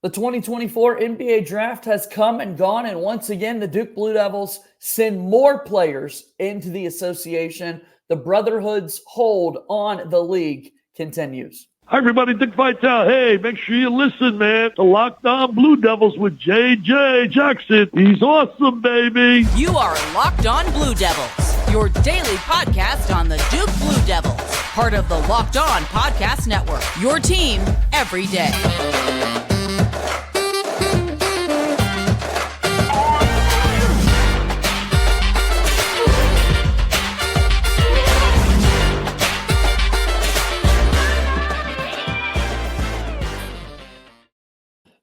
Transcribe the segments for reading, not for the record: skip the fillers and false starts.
The 2024 NBA Draft has come and gone, and once again, the Duke Blue Devils send more players into the association. The Brotherhood's hold on the league continues. Hi, everybody. Dick Vitale. Hey, make sure you listen, man. The Locked On Blue Devils with J.J. Jackson. He's awesome, baby. You are Locked On Blue Devils, your daily podcast on the Duke Blue Devils, part of the Locked On Podcast Network, your team every day.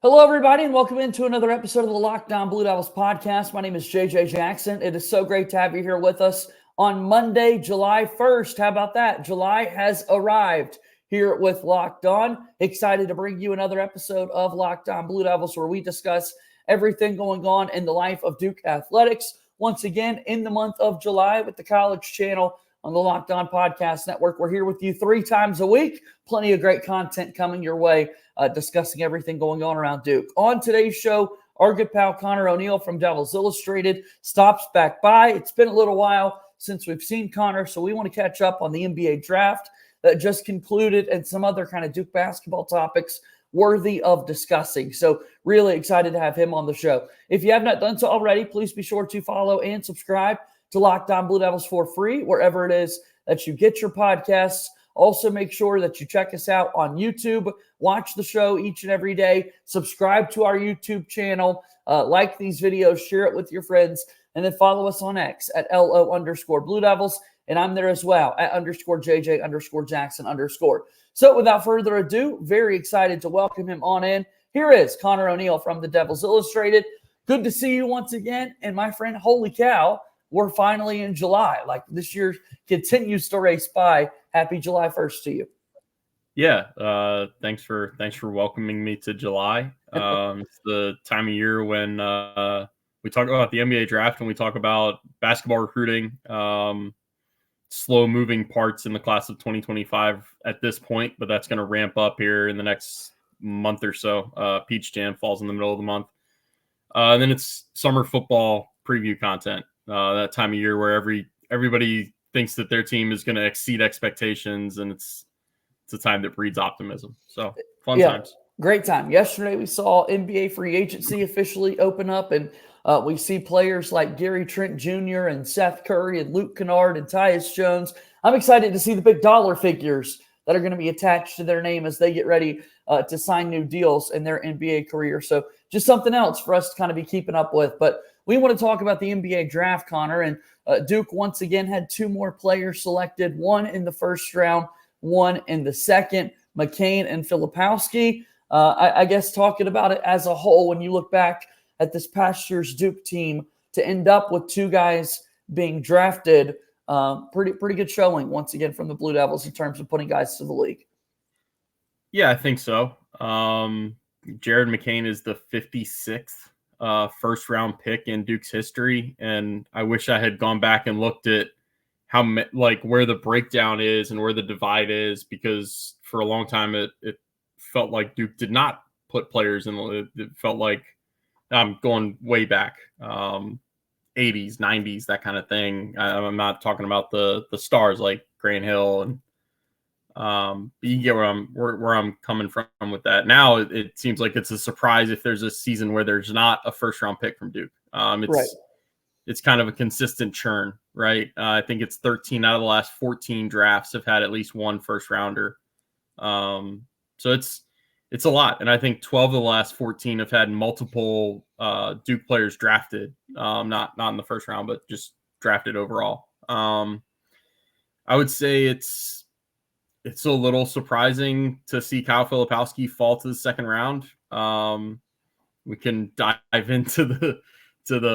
Hello, everybody, and welcome into another episode of the Locked On Blue Devils podcast. My name is JJ Jackson. It is so great to have you here with us on Monday, July 1st. How about that? July has arrived here with Locked On. Excited to bring you another episode of Locked On Blue Devils where we discuss everything going on in the life of Duke athletics. Once again, in the month of July with the College Channel on the Locked On Podcast Network. We're here with you 3 times a week. Plenty of great content coming your way. Discussing everything going on around Duke. On today's show, our good pal Conor ONeal from Devils Illustrated stops back by. It's been a little while since we've seen Conor, so we want to catch up on the NBA draft that just concluded and some other kind of Duke basketball topics worthy of discussing. So really excited to have him on the show. If you have not done so already, please be sure to follow and subscribe to Locked On Blue Devils for free, wherever it is that you get your podcasts. Also, make sure that you check us out on YouTube. Watch the show each and every day. Subscribe to our YouTube channel. Like these videos. Share it with your friends. And then follow us on X at LO_Blue Devils. And I'm there as well at _JJ_Jackson_. So without further ado, very excited to welcome him on in. Here is Conor ONeal from the Devils Illustrated. Good to see you once again. And my friend, holy cow, we're finally in July. Like this year continues to race by. Happy July 1st to you. Yeah. Thanks for welcoming me to July. It's the time of year when we talk about the NBA draft and we talk about basketball recruiting, slow moving parts in the class of 2025 at this point, but that's going to ramp up here in the next month or so. Peach Jam falls in the middle of the month. And then it's summer football preview content. That time of year where everybody thinks that their team is going to exceed expectations, and it's a time that breeds optimism. So fun times. Great time. Yesterday we saw NBA free agency officially open up, and we see players like Gary Trent Jr. and Seth Curry and Luke Kennard and Tyus Jones. I'm excited to see the big dollar figures that are going to be attached to their name as they get ready to sign new deals in their NBA career. So just something else for us to kind of be keeping up with. But we want to talk about the NBA draft, Conor, and Duke once again had 2 more players selected, one in the first round, one in the second, McCain and Filipowski. I guess talking about it as a whole, when you look back at this past year's Duke team, to end up with 2 guys being drafted, pretty good showing once again from the Blue Devils in terms of putting guys to the league. Yeah, I think so. Jared McCain is the 56th first round pick in Duke's history, and I wish I had gone back and looked at how where the breakdown is and where the divide is, because for a long time it felt like Duke did not put players in it felt like I'm going way back 80s 90s, that kind of thing. I'm not talking about the stars like Grant Hill, and you get where I'm coming from with that. Now it seems like it's a surprise if there's a season where there's not a first round pick from Duke. It's kind of a consistent churn, right? I think it's 13 out of the last 14 drafts have had at least one first rounder. So it's a lot, and I think 12 of the last 14 have had multiple Duke players drafted, not in the first round, but just drafted overall. I would say it's a little surprising to see Kyle Filipowski fall to the second round. We can dive into the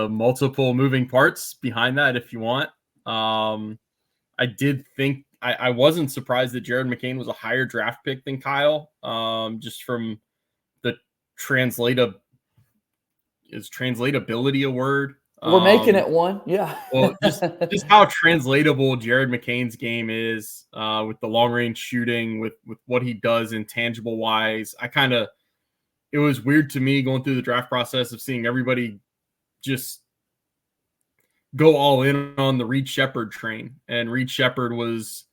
multiple moving parts behind that if you want. I did think I wasn't surprised that Jared McCain was a higher draft pick than Kyle, just from the translatability a word? We're making it one. Yeah. Well, just how translatable Jared McCain's game is with the long range shooting, with what he does intangible wise. it was weird to me going through the draft process of seeing everybody just go all in on the Reed Shepherd train. And Reed Shepherd was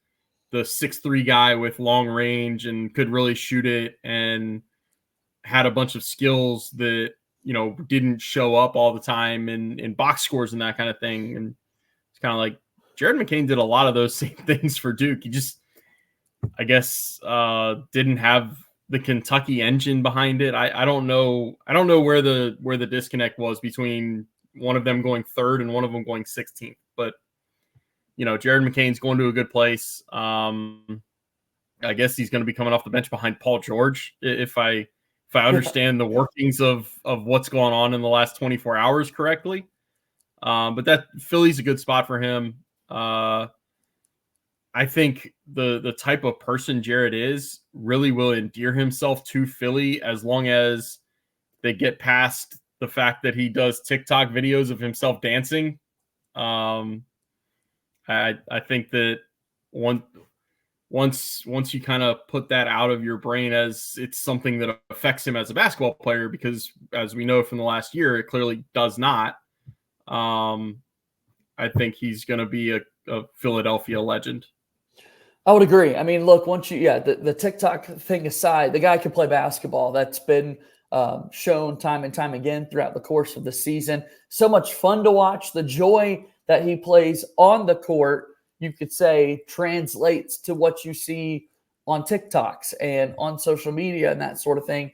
the 6'3" guy with long range and could really shoot it and had a bunch of skills that, didn't show up all the time in box scores and that kind of thing. And it's kind of like Jared McCain did a lot of those same things for Duke. He just, I guess, didn't have the Kentucky engine behind it. I don't know where the disconnect was between one of them going third and one of them going 16th. But Jared McCain's going to a good place. I guess he's going to be coming off the bench behind Paul George if I understand the workings of what's going on in the last 24 hours correctly. But that Philly's a good spot for him. I think the type of person Jared is really will endear himself to Philly as long as they get past the fact that he does TikTok videos of himself dancing. I think that once you kind of put that out of your brain as it's something that affects him as a basketball player, because as we know from the last year, it clearly does not. I think he's going to be a Philadelphia legend. I would agree. I mean, look, the TikTok thing aside, the guy can play basketball. That's been shown time and time again throughout the course of the season. So much fun to watch. The joy that he plays on the court, you could say, translates to what you see on TikToks and on social media and that sort of thing.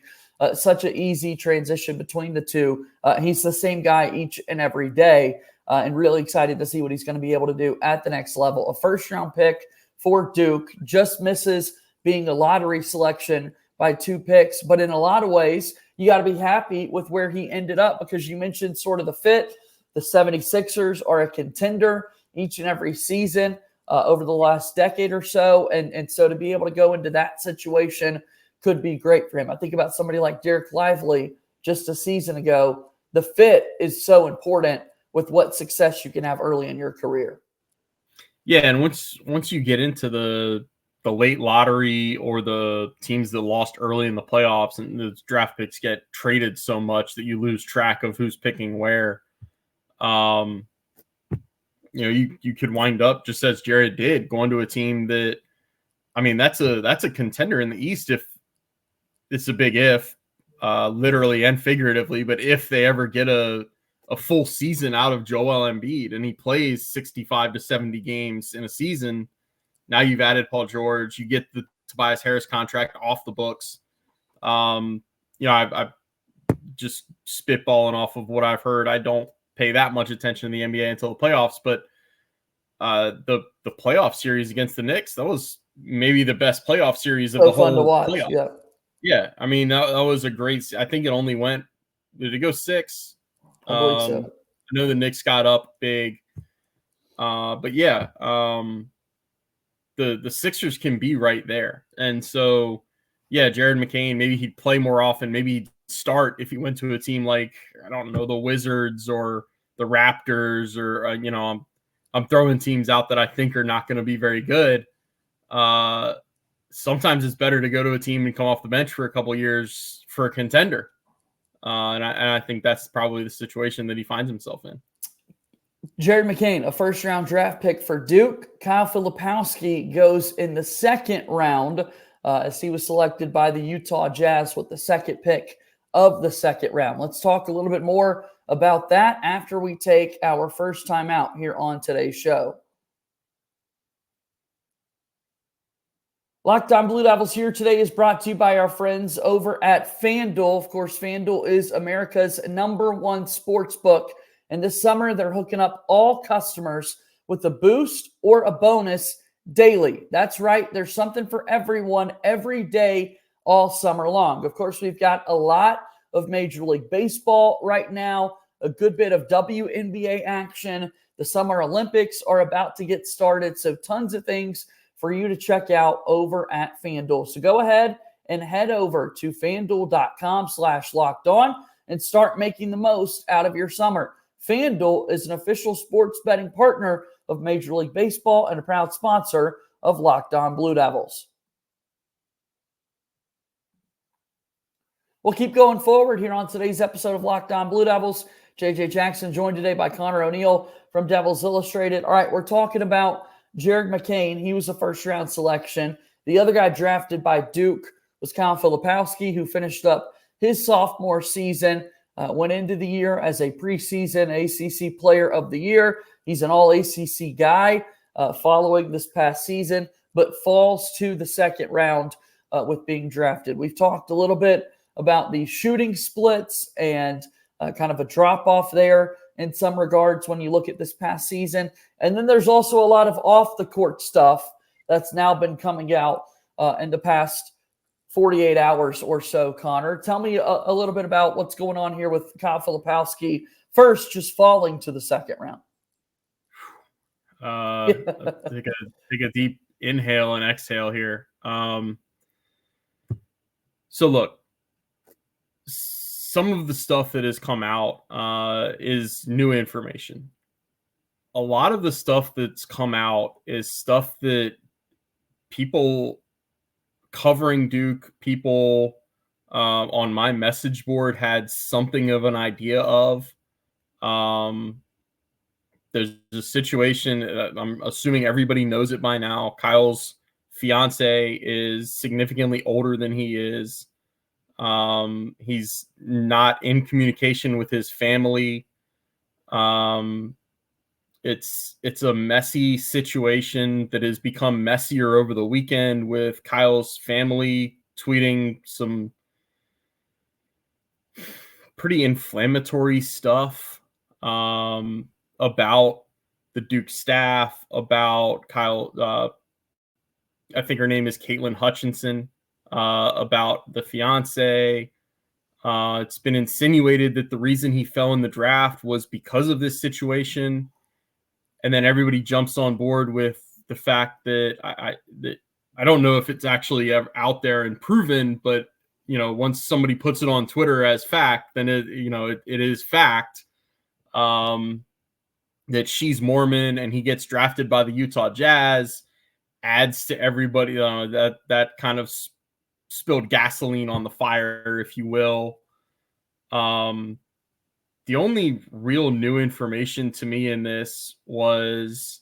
Such an easy transition between the two. He's the same guy each and every day, and really excited to see what he's going to be able to do at the next level. A first-round pick for Duke, just misses being a lottery selection by 2 picks. But in a lot of ways, you got to be happy with where he ended up, because you mentioned sort of the fit. The 76ers are a contender each and every season over the last decade or so. And so to be able to go into that situation could be great for him. I think about somebody like Derek Lively just a season ago. The fit is so important with what success you can have early in your career. Yeah, and once you get into the late lottery or the teams that lost early in the playoffs and the draft picks get traded so much that you lose track of who's picking where, you could wind up just as Jared did, going to a team that, I mean, that's a contender in the East. If it's a big if, literally and figuratively, but if they ever get a full season out of Joel Embiid and he plays 65 to 70 games in a season, now you've added Paul George, you get the Tobias Harris contract off the books. I'm just spitballing off of what I've heard. I don't pay that much attention to the NBA until the playoffs, but the playoff series against the Knicks, that was maybe the best playoff series of the whole fun to watch. Playoff. Yeah. I mean, that was a great, I think it only went, did it go 6? I believe so. I know the Knicks got up big. But yeah, the Sixers can be right there. And so, yeah, Jared McCain, maybe he'd play more often. Maybe he'd start if he went to a team like, I don't know, the Wizards or the Raptors, or, I'm throwing teams out that I think are not going to be very good. Sometimes it's better to go to a team and come off the bench for a couple of years for a contender. And I think that's probably the situation that he finds himself in. Jared McCain, a first-round draft pick for Duke. Kyle Filipowski goes in the second round as he was selected by the Utah Jazz with the second pick of the second round. Let's talk a little bit more about that after we take our first time out here on today's show. Locked On Blue Devils here today is brought to you by our friends over at FanDuel. Of course, FanDuel is America's #1 sports book. And this summer, they're hooking up all customers with a boost or a bonus daily. That's right. There's something for everyone every day, all summer long. Of course, we've got a lot of Major League Baseball right now, a good bit of WNBA action. The Summer Olympics are about to get started. So tons of things for you to check out over at FanDuel. So go ahead and head over to FanDuel.com/lockedon and start making the most out of your summer. FanDuel is an official sports betting partner of Major League Baseball and a proud sponsor of Locked On Blue Devils. We'll keep going forward here on today's episode of Locked On Blue Devils. JJ Jackson joined today by Conor ONeal from Devils Illustrated. All right, we're talking about Jared McCain. He was a first-round selection. The other guy drafted by Duke was Kyle Filipowski, who finished up his sophomore season, went into the year as a preseason ACC Player of the Year. He's an all-ACC guy following this past season, but falls to the second round with being drafted. We've talked a little bit about the shooting splits and kind of a drop-off there in some regards when you look at this past season. And then there's also a lot of off-the-court stuff that's now been coming out in the past 48 hours or so, Conor. Tell me a little bit about what's going on here with Kyle Filipowski, first just falling to the second round. Take a deep inhale and exhale here. So look, some of the stuff that has come out is new information. A lot of the stuff that's come out is stuff that people covering Duke, people on my message board had something of an idea of. There's a situation, I'm assuming everybody knows it by now. Kyle's fiance is significantly older than he is. He's not in communication with his family. It's a messy situation that has become messier over the weekend with Kyle's family tweeting some pretty inflammatory stuff about the Duke staff, about Kyle. I think her name is Caitlin Hutchinson, about the fiance. It's been insinuated that the reason he fell in the draft was because of this situation. And then everybody jumps on board with the fact that I don't know if it's actually out there and proven, but once somebody puts it on Twitter as fact, then it is fact that she's Mormon and he gets drafted by the Utah Jazz. Adds to everybody that kind of spilled gasoline on the fire, if you will. The only real new information to me in this was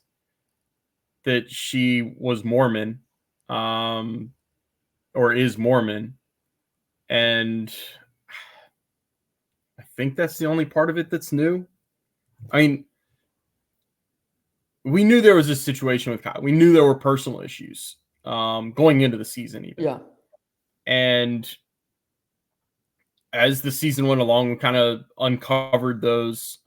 that she was Mormon, or is Mormon. And I think that's the only part of it that's new. I mean, we knew there was a situation with Kyle. We knew there were personal issues going into the season even. Yeah. And as the season went along, we kind of uncovered those.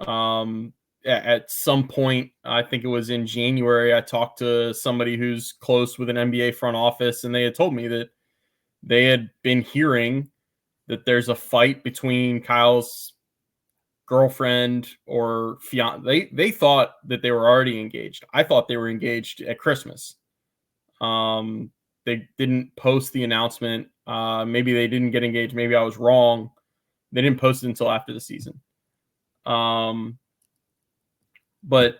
At some point, I think it was in January, I talked to somebody who's close with an NBA front office, and they had told me that they had been hearing that there's a fight between Kyle's girlfriend or fiance. They thought that they were already engaged. I thought they were engaged at Christmas. They didn't post the announcement. Maybe they didn't get engaged. Maybe I was wrong. They didn't post it until after the season. But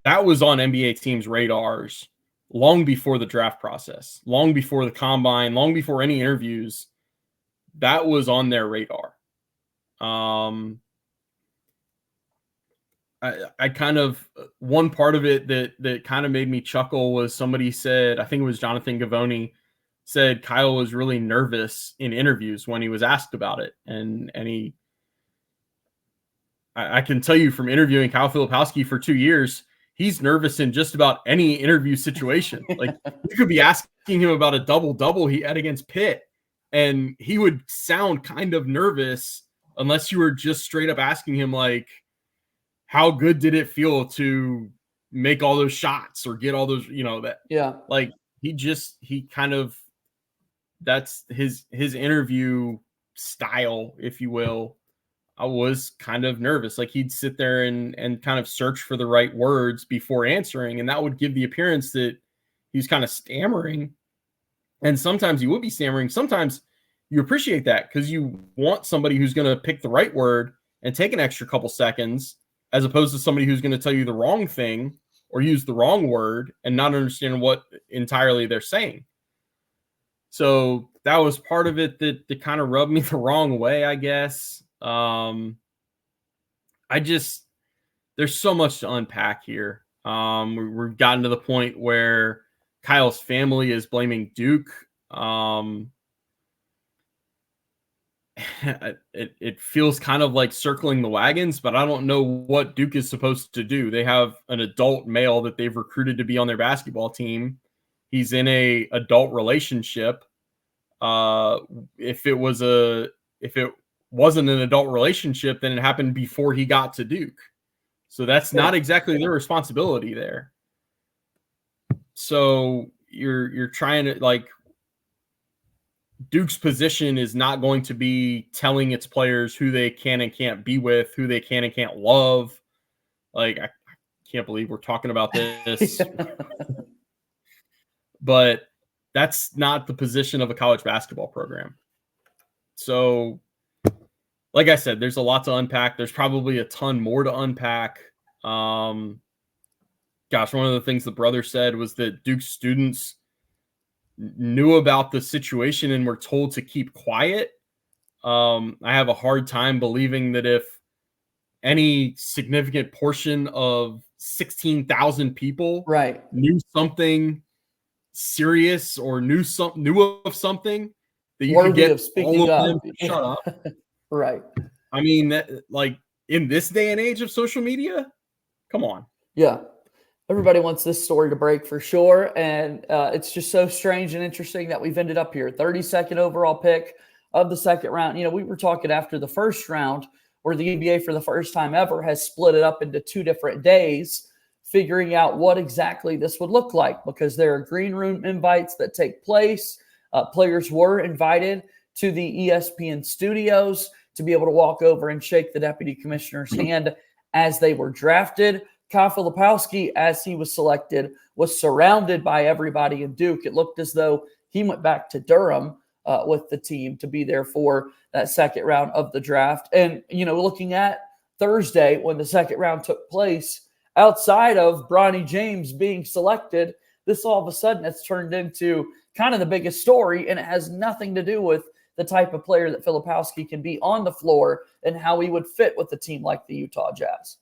that was on NBA teams' radars long before the draft process, long before the combine, long before any interviews. That was on their radar. I kind of, one part of it that kind of made me chuckle was somebody said, I think it was Jonathan Gavoni, said Kyle was really nervous in interviews when he was asked about it. And I can tell you from interviewing Kyle Filipowski for 2 years, he's nervous in just about any interview situation. Like, you could be asking him about a double-double he had against Pitt, and he would sound kind of nervous unless you were just straight up asking him, like, how good did it feel to make all those shots or get all those, that, yeah, like, he kind of, that's his interview style, if you will. I was kind of nervous. Like, he'd sit there and kind of search for the right words before answering. And that would give the appearance that he was kind of stammering. And sometimes he would be stammering. Sometimes you appreciate that because you want somebody who's going to pick the right word and take an extra couple seconds, as opposed to somebody who's going to tell you the wrong thing or use the wrong word and not understand what entirely they're saying. So that was part of it that kind of rubbed me the wrong way, I guess. There's so much to unpack here. We've gotten to the point where Kyle's family is blaming Duke. It feels kind of like circling the wagons, but I don't know what Duke is supposed to do. They have an adult male that they've recruited to be on their basketball team. He's in a adult relationship. If it wasn't an adult relationship, then it happened before he got to Duke. So that's not exactly their responsibility there. So you're trying to, like, Duke's position is not going to be telling its players who they can and can't be with, who they can and can't love. Like, I can't believe we're talking about this. But that's not the position of a college basketball program. So, like I said, there's a lot to unpack. There's probably a ton more to unpack. Gosh, one of the things the brother said was that Duke students knew about the situation and were told to keep quiet. I have a hard time believing that if any significant portion of 16,000 people knew something serious or knew of something, that you could get all of them to shut up. Right. I mean, like, in this day and age of social media, come on. Yeah. Everybody wants this story to break for sure. And it's just so strange and interesting that we've ended up here. 32nd overall pick of the second round. You know, we were talking after the first round where the NBA for the first time ever has split it up into 2 different days, figuring out what exactly this would look like, because there are green room invites that take place. Players were invited to the ESPN studios to be able to walk over and shake the deputy commissioner's hand as they were drafted. Kyle Filipowski, as he was selected, was surrounded by everybody in Duke. It looked as though he went back to Durham with the team to be there for that second round of the draft. And, you know, looking at Thursday when the second round took place, outside of Bronny James being selected, this all of a sudden has turned into kind of the biggest story, and it has nothing to do with the type of player that Filipowski can be on the floor and how he would fit with a team like the Utah Jazz.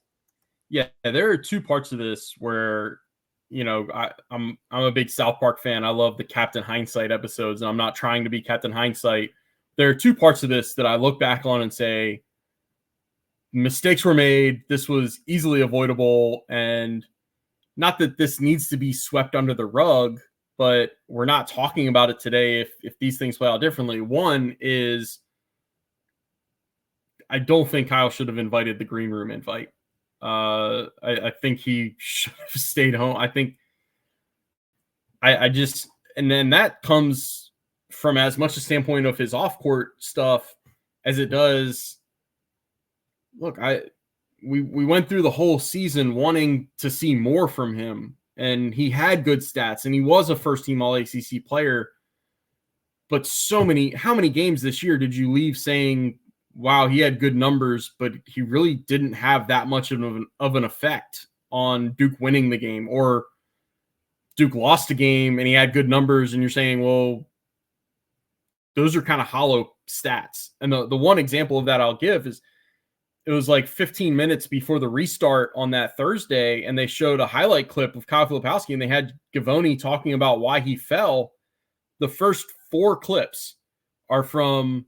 Yeah, there are 2 parts of this where, you know, I'm a big South Park fan. I love the Captain Hindsight episodes, and I'm not trying to be Captain Hindsight. There are 2 parts of this that I look back on and say, mistakes were made. This was easily avoidable, and not that this needs to be swept under the rug, but we're not talking about it today if these things play out differently. One is, I don't think Kyle should have invited the green room invite. I think he should have stayed home. I think and then that comes from as much a standpoint of his off-court stuff as it does. Look, we went through the whole season wanting to see more from him, and he had good stats, and he was a first-team All-ACC player. But how many games this year did you leave saying, wow, he had good numbers, but he really didn't have that much of an effect on Duke winning the game, or Duke lost a game and he had good numbers, and you're saying, well, those are kind of hollow stats. And the one example of that I'll give is, it was like 15 minutes before the restart on that Thursday, and they showed a highlight clip of Kyle Filipowski, and they had Gavoni talking about why he fell. The first 4 clips are from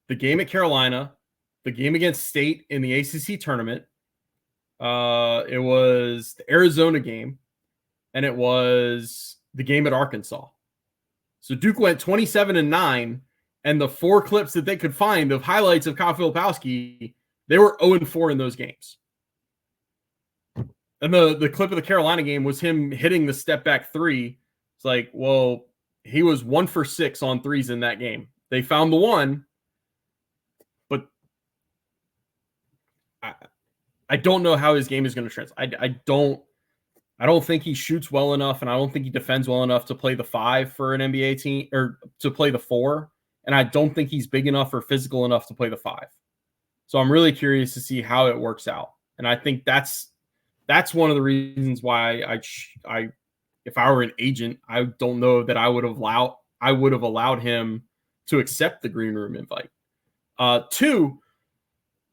the game at Carolina, the game against State in the ACC tournament. It was the Arizona game, and it was the game at Arkansas. So Duke went 27-9, and the 4 clips that they could find of highlights of Kyle Filipowski, they were 0-4 in those games. And the clip of the Carolina game was him hitting the step back 3. It's like, well, he was 1 for 6 on threes in that game. They found the one, but I don't know how his game is going to translate. I don't think he shoots well enough, and I don't think he defends well enough to play the 5 for an NBA team, or to play the 4. And I don't think he's big enough or physical enough to play the 5. So I'm really curious to see how it works out. And I think that's one of the reasons why I if I were an agent, I don't know that I would I would have allowed him to accept the green room invite. 2,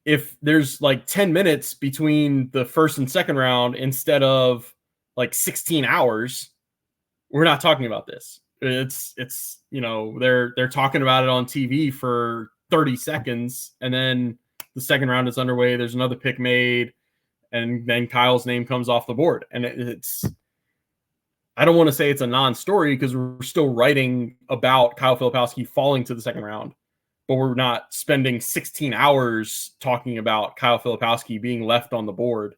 if there's like 10 minutes between the first and second round instead of like 16 hours, we're not talking about this. It's they're talking about it on TV for 30 seconds, and then the second round is underway. There's another pick made, and then Kyle's name comes off the board. And it's, I don't want to say it's a non-story because we're still writing about Kyle Filipowski falling to the second round, but we're not spending 16 hours talking about Kyle Filipowski being left on the board.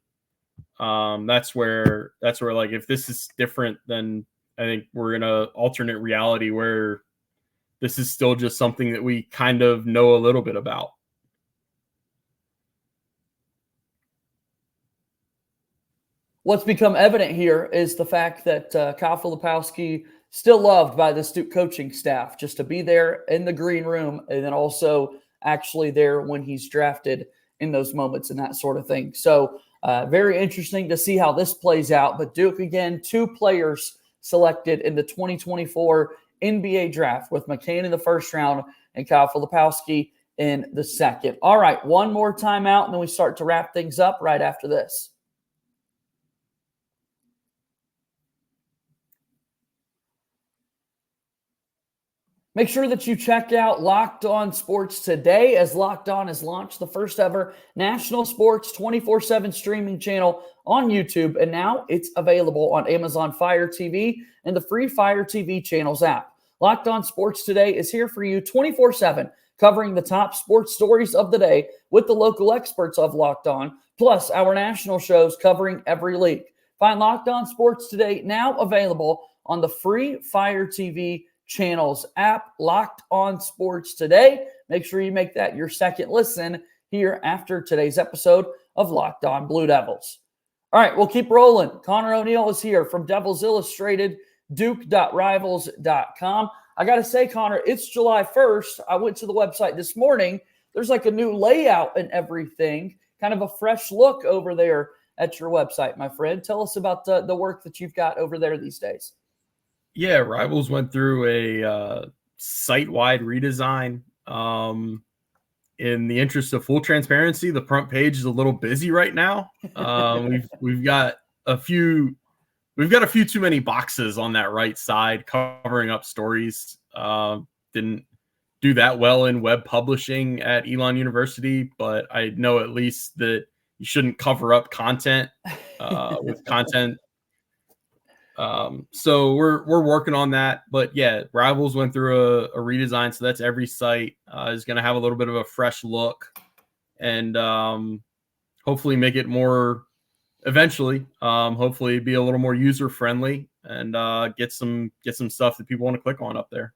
That's where like, if this is different, then I think we're in a alternate reality where this is still just something that we kind of know a little bit about. What's become evident here is the fact that Kyle Filipowski still loved by the Duke coaching staff, just to be there in the green room and then also actually there when he's drafted in those moments and that sort of thing. So very interesting to see how this plays out. But Duke, again, 2 players selected in the 2024 NBA draft, with McCain in the first round and Kyle Filipowski in the second. All right, one more timeout, and then we start to wrap things up right after this. Make sure that you check out Locked On Sports today, as Locked On has launched the first ever national sports 24/7 streaming channel on YouTube, and now it's available on Amazon Fire TV and the free Fire TV channels app. Locked On Sports today is here for you 24/7, covering the top sports stories of the day with the local experts of Locked On, plus our national shows covering every league. Find Locked On Sports today now available on the free Fire TV channels app. Locked On Sports today. Make sure you make that your second listen here after today's episode of Locked On Blue Devils. All right, we'll keep rolling. Conor ONeal is here from Devils Illustrated, Duke.Rivals.com. I got to say, Conor, it's July 1st. I went to the website this morning. There's like a new layout and everything, kind of a fresh look over there at your website, my friend. Tell us about the work that you've got over there these days. Yeah, Rivals went through a site-wide redesign. In the interest of full transparency, the front page is a little busy right now. We've got a few too many boxes on that right side covering up stories. Didn't do that well in web publishing at Elon University, but I know at least that you shouldn't cover up content with content. So we're working on that, but yeah, Rivals went through a redesign. So that's every site is going to have a little bit of a fresh look, and hopefully make it more eventually, hopefully be a little more user friendly, and get some stuff that people want to click on up there.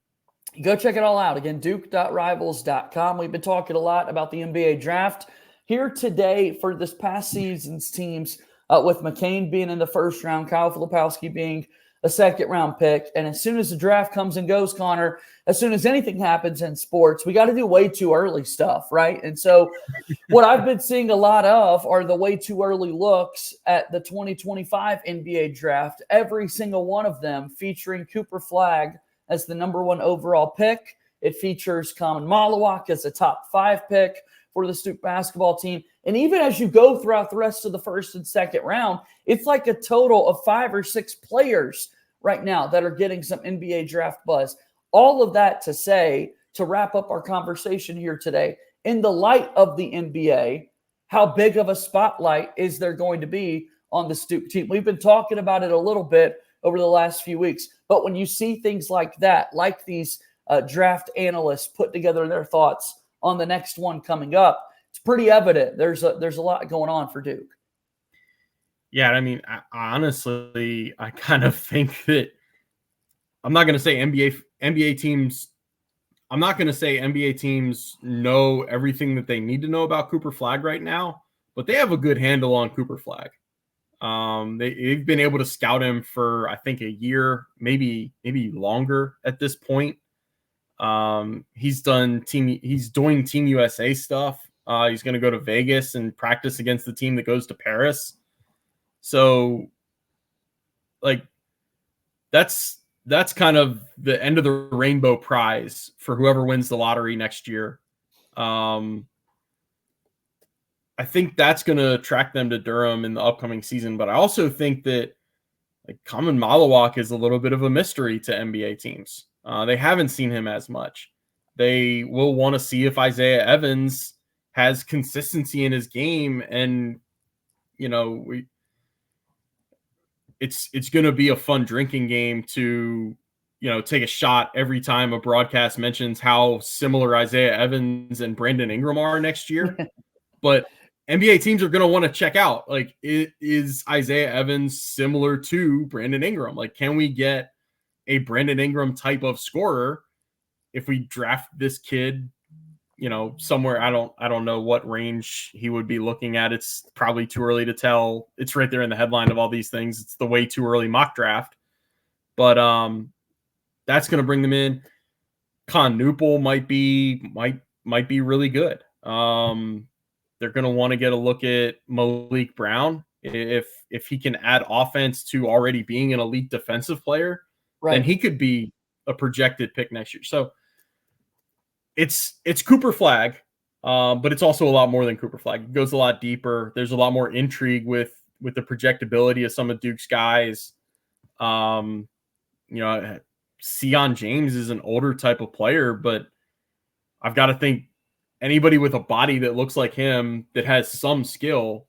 Go check it all out. Again, Duke.Rivals.com. We've been talking a lot about the NBA draft here today for this past season's teams, with McCain being in the first round, Kyle Filipowski being a second-round pick. And as soon as the draft comes and goes, Conor, as soon as anything happens in sports, we got to do way too early stuff, right? And so what I've been seeing a lot of are the way too early looks at the 2025 NBA draft, every single one of them featuring Cooper Flagg as the number 1 overall pick. It features Common Malawak as a top 5 pick for the Duke basketball team. And even as you go throughout the rest of the first and second round, it's like a total of 5 or 6 players right now that are getting some NBA draft buzz. All of that to say, to wrap up our conversation here today, in the light of the NBA, how big of a spotlight is there going to be on the Duke team? We've been talking about it a little bit over the last few weeks, but when you see things like that, like these draft analysts put together their thoughts on the next one coming up, it's pretty evident there's a lot going on for Duke. Yeah, I mean, honestly, I kind of think that I'm not going to say NBA teams. I'm not going to say NBA teams know everything that they need to know about Cooper Flagg right now, but they have a good handle on Cooper Flagg. They've been able to scout him for, I think, a year, maybe longer at this point. He's doing Team USA stuff. He's going to go to Vegas and practice against the team that goes to Paris. So, like, that's that's kind of the end of the rainbow prize for whoever wins the lottery next year. I think that's going to attract them to Durham in the upcoming season. But I also think that like Kaman Malawak is a little bit of a mystery to NBA teams. They haven't seen him as much. They will want to see if Isaiah Evans has consistency in his game. And, you know, it's going to be a fun drinking game to, you know, take a shot every time a broadcast mentions how similar Isaiah Evans and Brandon Ingram are next year. But NBA teams are going to want to check out, like, is Isaiah Evans similar to Brandon Ingram? Like, can we get a Brandon Ingram type of scorer if we draft this kid, you know, somewhere? I don't know what range he would be looking at. It's probably too early to tell. It's right there in the headline of all these things. It's the way too early mock draft. But that's going to bring them in. Con Newpol might be really good. They're going to want to get a look at Malik Brown. If he can add offense to already being an elite defensive player, then he could be a projected pick next year. So it's Cooper Flag, but it's also a lot more than Cooper Flag. It goes a lot deeper. There's a lot more intrigue with the projectability of some of Duke's guys. You know, Sion James is an older type of player, but I've got to think anybody with a body that looks like him that has some skill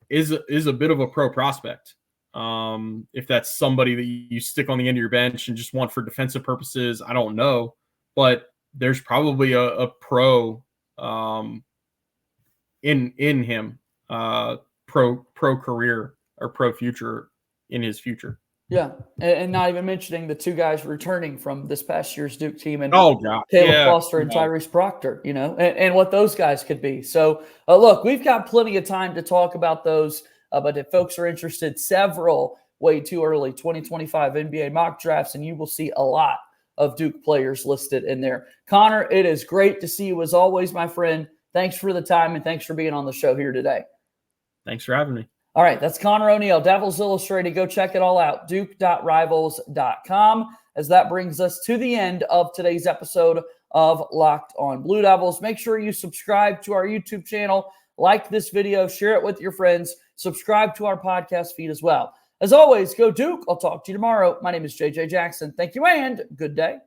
is a bit of a pro prospect. If that's somebody that you stick on the end of your bench and just want for defensive purposes, I don't know, but there's probably a pro in him, pro career or pro future in his future. Yeah, and not even mentioning the two guys returning from this past year's Duke team, and Caleb Foster and Tyrese Proctor, you know, and what those guys could be. So, look, we've got plenty of time to talk about those, but if folks are interested, several way too early 2025 NBA mock drafts, and you will see a lot of Duke players listed in there. Conor, it is great to see you as always, my friend. Thanks for the time, and thanks for being on the show here today. Thanks for having me. All right, that's Conor ONeal, Devils Illustrated. Go check it all out, duke.rivals.com, as that brings us to the end of today's episode of Locked on Blue Devils. Make sure you subscribe to our YouTube channel, like this video, share it with your friends, subscribe to our podcast feed as well. As always, go Duke. I'll talk to you tomorrow. My name is JJ Jackson. Thank you and good day.